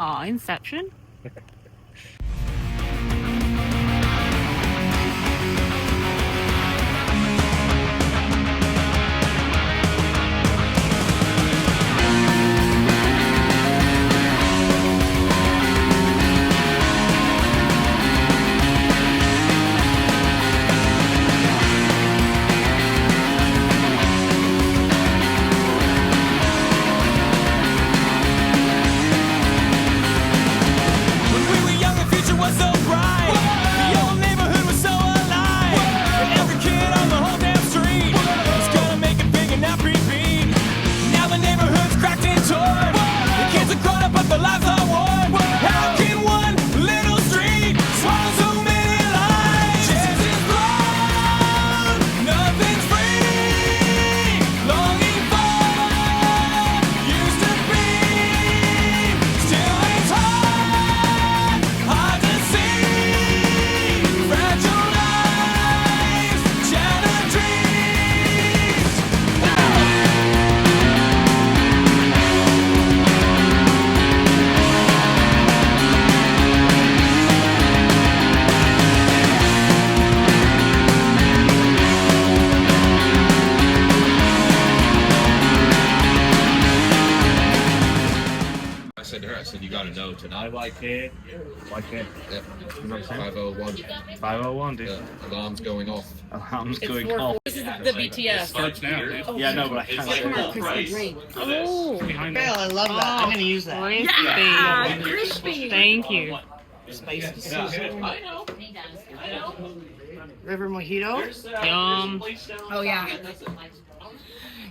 Ah, Inception. I said, you gotta know tonight. I like it. Like it. Yeah. 501. 501, dude. Yeah. Alarm's going off. Alarm's going off. This is the BTS. Starts now, dude. Yeah, no, but I can't say it. Oh, Behind Bill, I love that. I'm gonna use that. crispy. Yeah. Crispy. Thank you. Spice decision. River mojito. Yum. Oh yeah.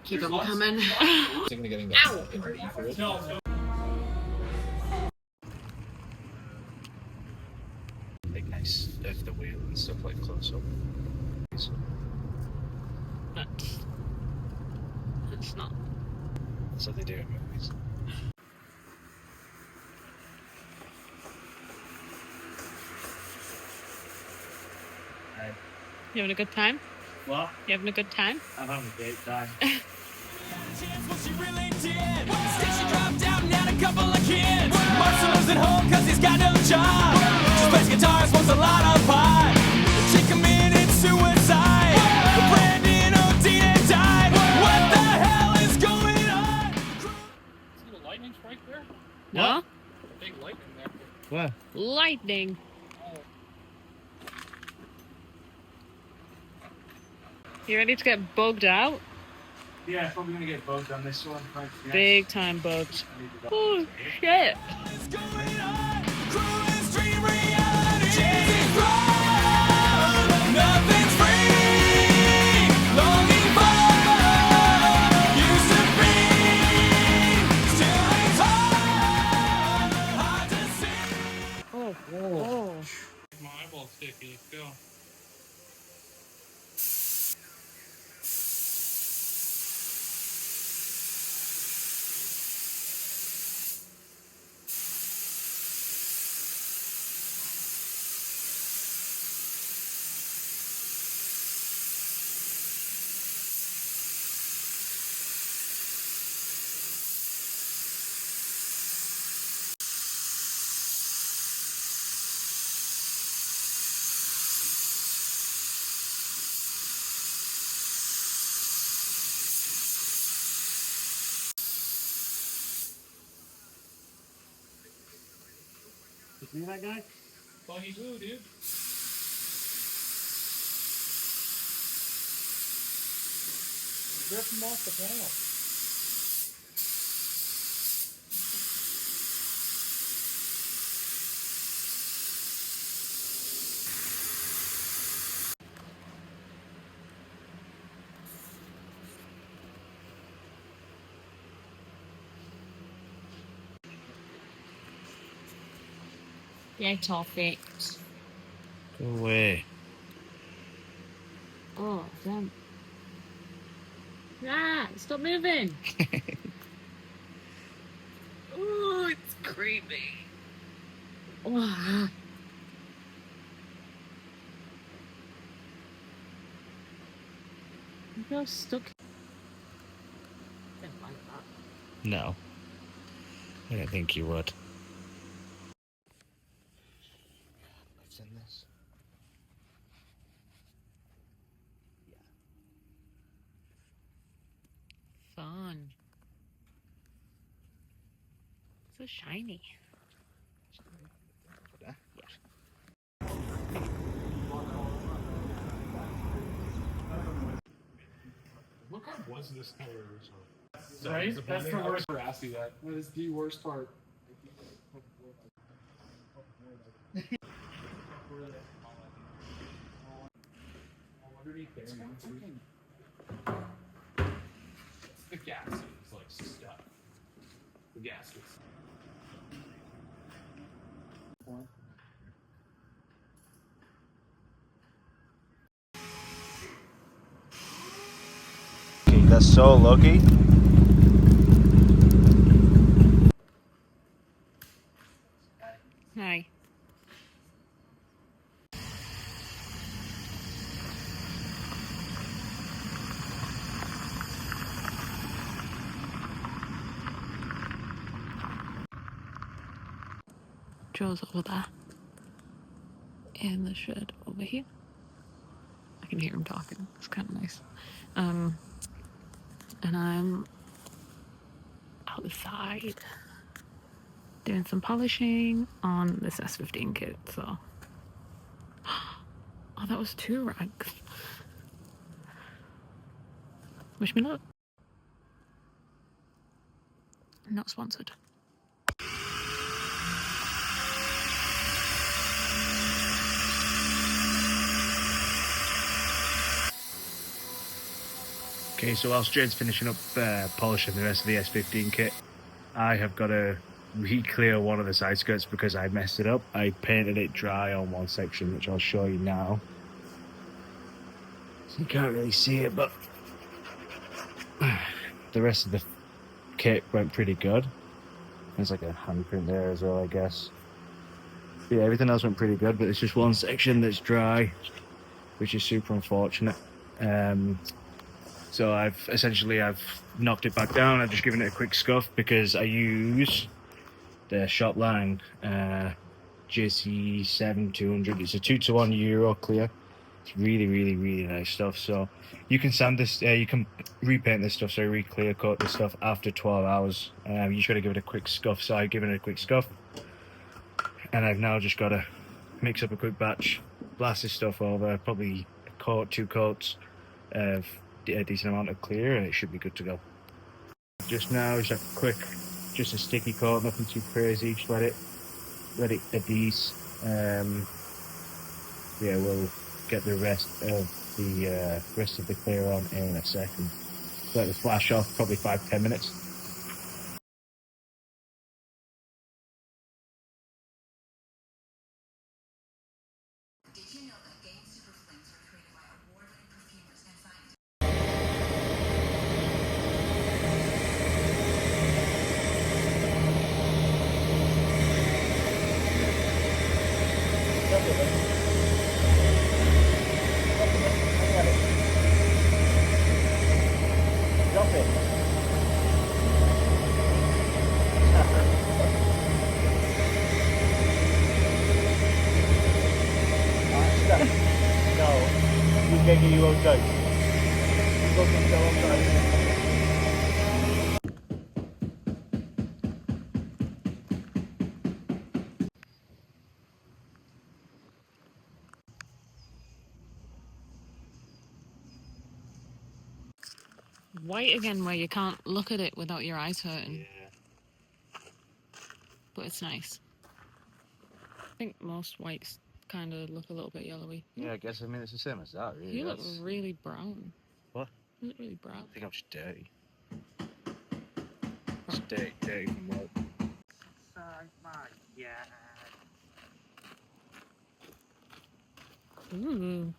Keep them coming. Thinking of getting that. Like nice if the wheel and stuff like close up. It's not. That's what they do in movies. You having a good time? What? You having a good time? I'm having a great time. She really did. Instead, she dropped out and had a couple of kids. Marcel lives at home cause he's got no job. She plays guitar, smokes a lot of pot. She committed suicide. Brandon O'Dean had died. What the hell is going on? See the lightning strike there? No? Big lightning there. What? Lightning. You ready to get bugged out? Yeah, probably gonna get bugged on this one. Thanks, yeah. Big time bugged. Oh, shit. What's going on? Cruise dream reality. Jesus Christ. Nothing's free. Longing for used to be. Still it's hard to see. Oh, oh. My eyeball's sticky. Let's go. You see that guy? Buggy blue, dude. Rip him off the panel. Yeah, perfect. Go away. Oh, damn. Ah, stop moving. Oh, it's creepy. Oh. You're stuck. Didn't like that. No. I don't think you would. So shiny. What car was this color originally? Right? That's the worst part. Ask you that. That is the worst part. The gas is like stuck. The gas is. That's so lucky. Hi. Joe's over there. In the shed over here. I can hear him talking. It's kind of nice. And I'm outside doing some polishing on this S15 kit, so. Oh, that was 2 rags. Wish me luck. Not sponsored. Okay, so whilst Jade's finishing up polishing the rest of the S15 kit, I have got to re-clear one of the side skirts because I messed it up. I painted it dry on one section, which I'll show you now. So you can't really see it, but the rest of the kit went pretty good. There's like a handprint there as well, I guess. Yeah, everything else went pretty good, but it's just one section that's dry, which is super unfortunate. So I've knocked it back down. I've just given it a quick scuff because I use the Shopline JC7 200. It's a 2-to-1 Euro clear. It's really, really, really nice stuff. So you can sand this, you can repaint this stuff, so re-clear coat this stuff after 12 hours. You just got to give it a quick scuff. So I've given it a quick scuff, and I've now just got to mix up a quick batch, blast this stuff over, probably a coat, 2 coats of a decent amount of clear, and it should be good to go. Just now, just a sticky coat, nothing too crazy. Just let it adhese. Yeah, we'll get the rest of the clear on in a second. Let it flash off, probably 5-10 minutes. You won't go. White again where you can't look at it without your eyes hurting. Yeah. But it's nice. I think most whites kind of look a little bit yellowy. Yeah, I guess, I mean, it's the same as that, really. You look really brown. What? You look really brown. I think I'm just dirty. Just dirty from work. Ooh.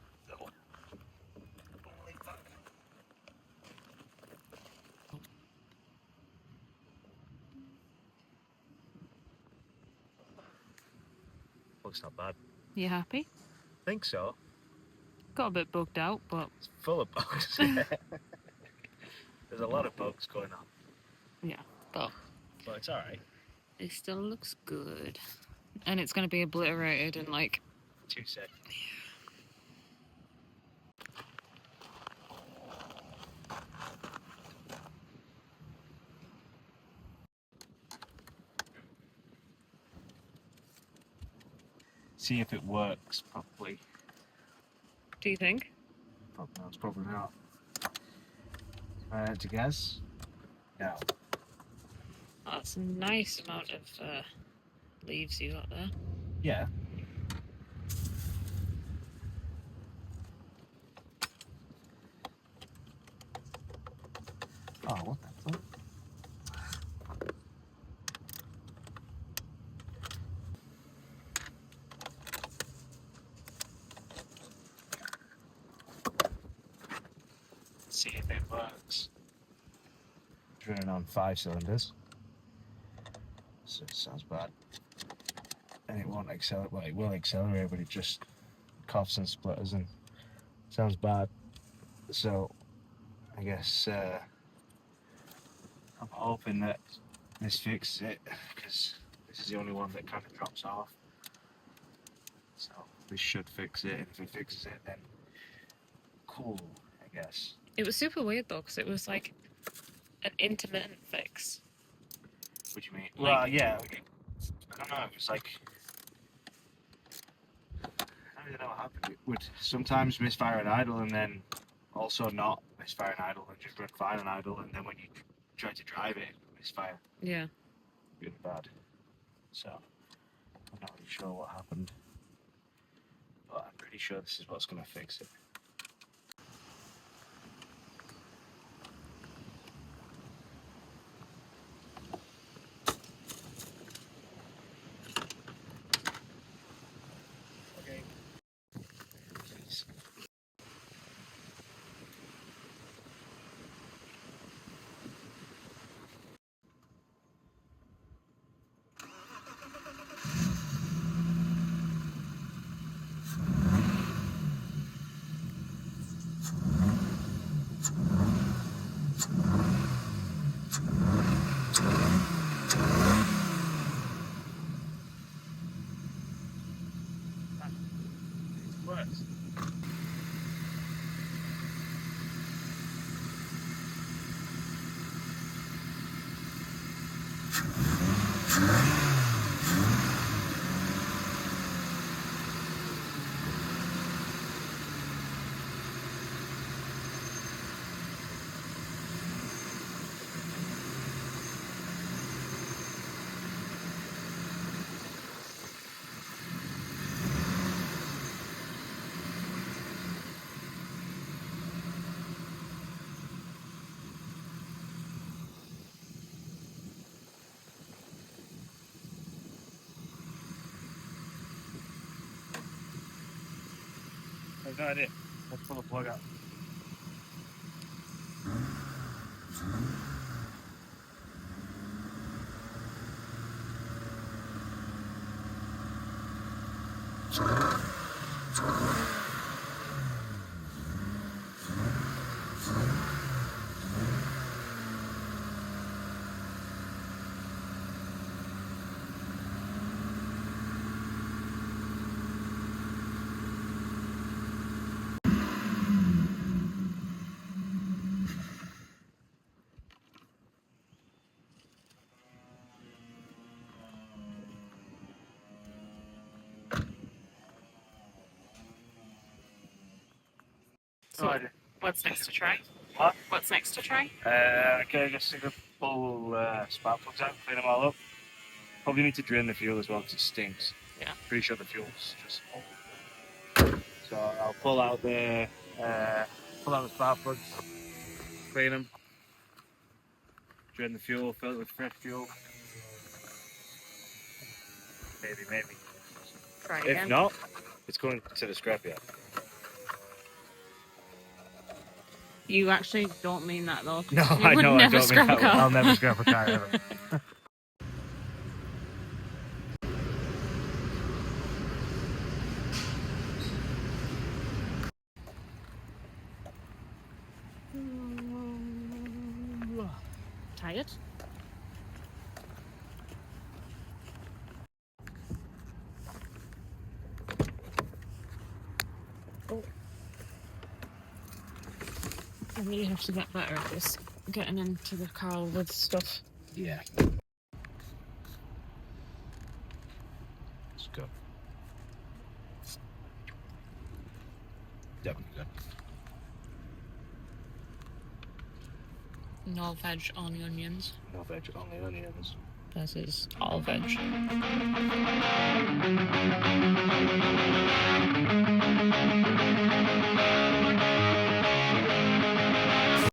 Looks not bad. You happy? Think so. Got a bit bugged out, but It's full of bugs. There's a lot of bugs going on. yeah, but It's alright. it still looks good. And it's going to be obliterated in like 2 seconds. see if it works properly. Do you think? It's probably not. To guess? No. Oh, that's a nice amount of leaves you got there. Yeah. Oh, what the fuck? See if it works. It's running on 5 cylinders. So it sounds bad. And it won't accelerate. Well, it will accelerate, but it just coughs and splutters and sounds bad. So I guess I'm hoping that this fixes it, because this is the only one that kind of drops off. So this should fix it, and if it fixes it, then cool, I guess. It was super weird though, because it was like an intermittent fix. What do you mean? Like- Well, yeah, I don't know, it was like, I don't really know what happened. It would sometimes misfire and idle, and then also not misfire and idle, and just run fine and idle, and then when you try to drive it, misfire. Yeah. Really bad. So I'm not really sure what happened, but I'm pretty sure this is what's going to fix it. Okay. Please. Works. I've no idea. Let's pull the plug out. So No idea. what's next to try? What? What's next to try? Okay, just take a pull spark plugs out, clean them all up. Probably need to drain the fuel as well because it stinks. Yeah. Pretty sure the fuel's just old. So I'll pull out the spark plugs, clean them, drain the fuel, fill it with fresh fuel. Maybe. Try If again. not, it's going to the scrapyard. You actually don't mean that though. 'Cause No, you I would know. I never don't scrap mean a that. car. I'll never scrap a car ever. Tired? Oh. I really have to get better at this. Getting into the car with stuff. Yeah. Let's go. Definitely good. No veg, only onions. No veg, only onions. This is all veg.